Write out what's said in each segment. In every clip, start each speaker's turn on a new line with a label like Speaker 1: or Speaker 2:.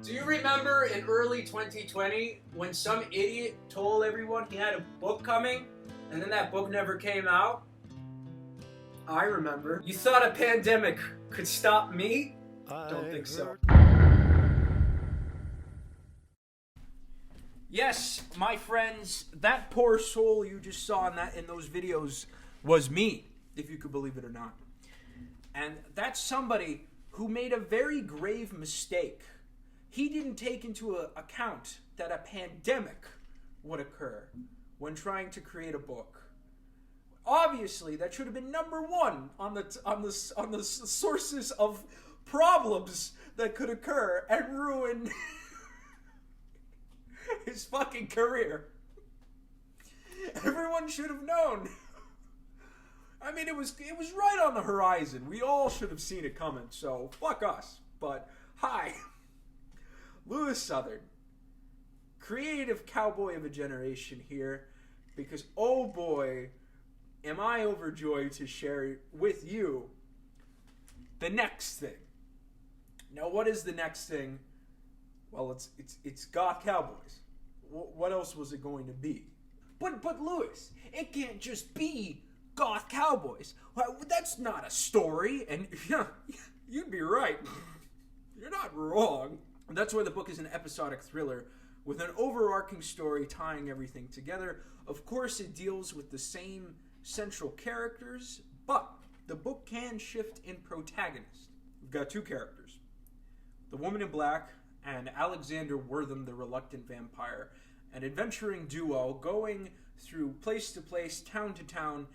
Speaker 1: Do you remember in early 2020 when some idiot told everyone he had a book coming and then that book never came out? I remember. You thought a pandemic could stop me? Don't think so. Yes, my friends, that poor soul you just saw in those videos was me, if you could believe it or not. And that's somebody who made a very grave mistake. He didn't take into account that a pandemic would occur when trying to create a book. Obviously, that should have been number one on the sources of problems that could occur and ruin his fucking career. Everyone should have known. I mean, it was right on the horizon. We all should have seen it coming. So fuck us. But hi, Lewis Southard, creative cowboy of a generation here, because oh boy, am I overjoyed to share with you the next thing. Now, what is the next thing? Well, it's goth cowboys. What else was it going to be? But Lewis, it can't just be goth cowboys. Well, that's not a story. And yeah, you'd be right. You're not wrong. That's why the book is an episodic thriller with an overarching story tying everything together. Of course, it deals with the same central characters, but the book can shift in protagonist. We've got two characters, the woman in black and Alexander Wortham, the reluctant vampire, an adventuring duo going through place to place, town to town,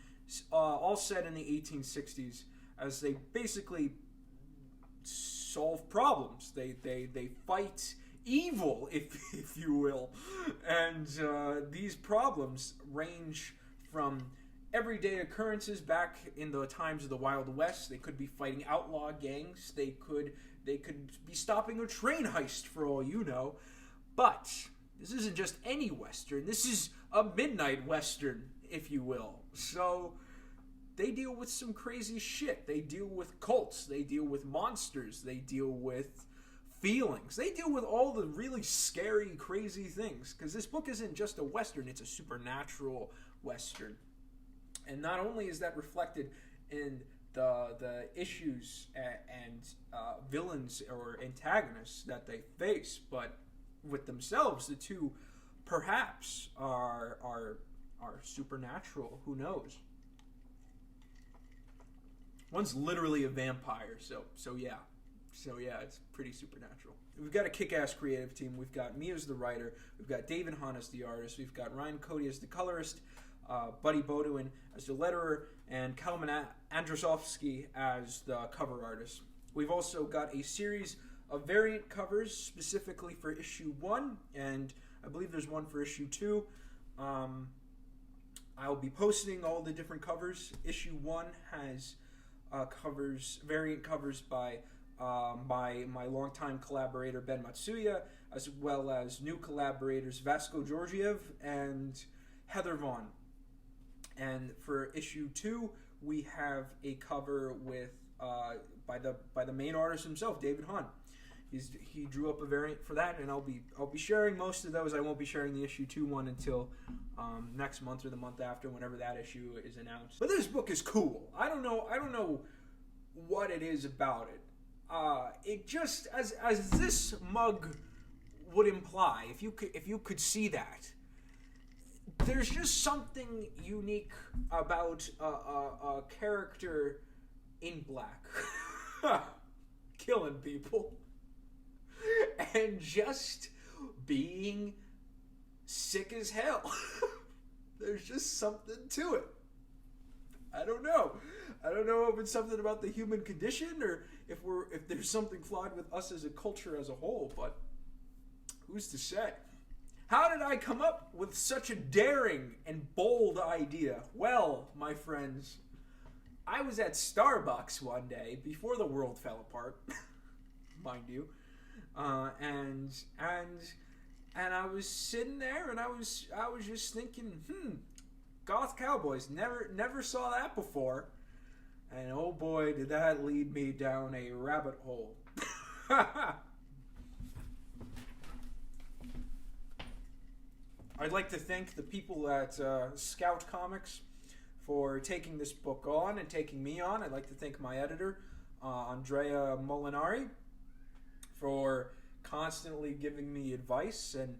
Speaker 1: all set in the 1860s, as they basically solve problems. They fight evil, if you will, and these problems range from everyday occurrences back in the times of the Wild West. They could be fighting outlaw gangs. They could be stopping a train heist, for all you know. But this isn't just any Western. This is a midnight Western, if you will. So they deal with some crazy shit. They deal with cults. They deal with monsters. They deal with feelings. They deal with all the really scary, crazy things. Because this book isn't just a Western. It's a supernatural Western. And not only is that reflected in the issues and villains or antagonists that they face, but with themselves, the two perhaps are supernatural. Who knows? One's literally a vampire, so yeah, it's pretty supernatural. We've got a kick-ass creative team. We've got me as the writer. We've got David Hahn as the artist. We've got Ryan Cody as the colorist. Buddy Bodwin as the letterer, and Kalman Andrzejowski as the cover artist. We've also got a series of variant covers specifically for issue 1, and I believe there's one for issue 2. I'll be posting all the different covers. Issue 1 has variant covers by my longtime collaborator Ben Matsuya, as well as new collaborators Vasco Georgiev and Heather Vaughn. And for issue 2, we have a cover with by the main artist himself, David Hahn. He drew up a variant for that, and I'll be sharing most of those. I won't be sharing the issue 2 one until next month or the month after, whenever that issue is announced. But this book is cool. I don't know what it is about it. It just, as this mug would imply, if you could see that. There's just something unique about a character in black killing people and just being sick as hell. There's just something to it. I don't know if it's something about the human condition or if there's something flawed with us as a culture as a whole, but who's to say? How did I come up with such a daring and bold idea? Well, my friends, I was at Starbucks one day before the world fell apart, mind you, and I was sitting there and I was just thinking, goth cowboys, never saw that before, and oh boy, did that lead me down a rabbit hole. I'd like to thank the people at Scout Comics for taking this book on and taking me on. I'd like to thank my editor, Andrea Molinari, for constantly giving me advice and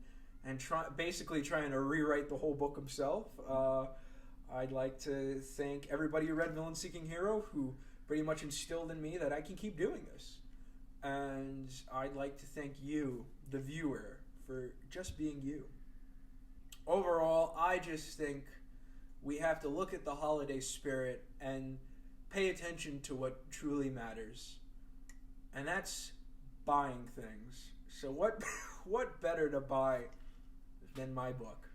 Speaker 1: basically trying to rewrite the whole book himself. I'd like to thank everybody who read Villain Seeking Hero, who pretty much instilled in me that I can keep doing this. And I'd like to thank you, the viewer, for just being you. Overall, I just think we have to look at the holiday spirit and pay attention to what truly matters. And that's buying things. So what better to buy than my book?